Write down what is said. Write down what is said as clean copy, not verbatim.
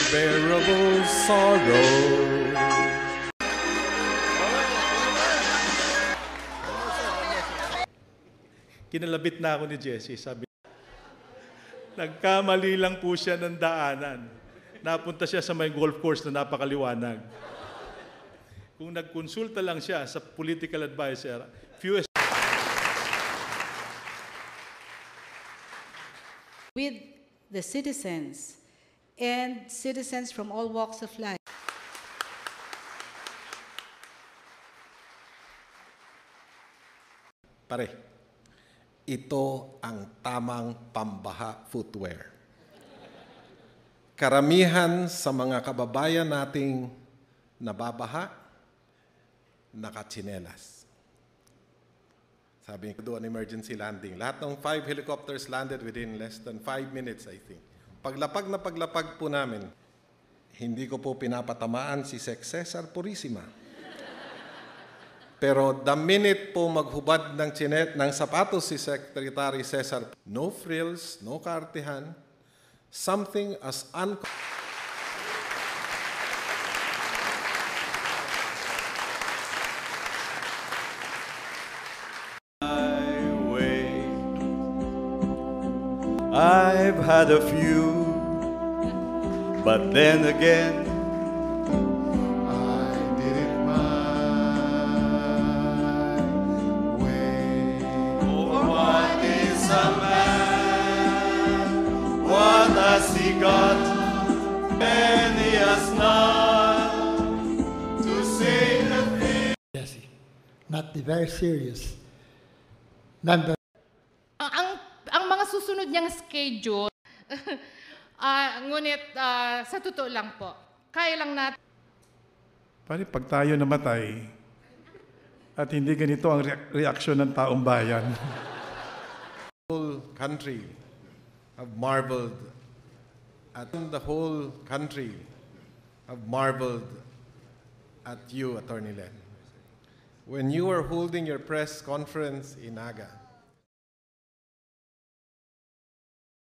unbearable sorrow. Kinalabit na ako ni Jessie. Sabi, nagkamali lang po siya ng daanan. Napunta siya sa may golf course na napakaliwanag. Kung nagkonsulta lang siya sa political advisor, few with the citizens and citizens from all walks of life. Pare, ito ang tamang pambaha footwear. Karamihan sa mga kababayan nating nababaha, nakatsinelas. Sabi ko doon, emergency landing. Lahat ng 5 helicopters landed within less than 5 minutes, I think. Paglapag na paglapag po namin, hindi ko po pinapatamaan si Sec Cesar Purisima. Pero the minute po maghubad ng sapatos si Secretary Cesar, no frills, no kartehan, something as I've had a few, but then again, I did it my way. oh, what is a man? What has he got? Many has none to say the thing. Jesse, not the very serious. Nonetheless, ang mga susunod niyang schedule, ngunit sa totoo lang po, kaya lang natin. Pare, pag tayo namatay, at hindi ganito ang reaksyon ng taong bayan. The whole country have marveled at you, Attorney Len. When you were holding your press conference in Naga,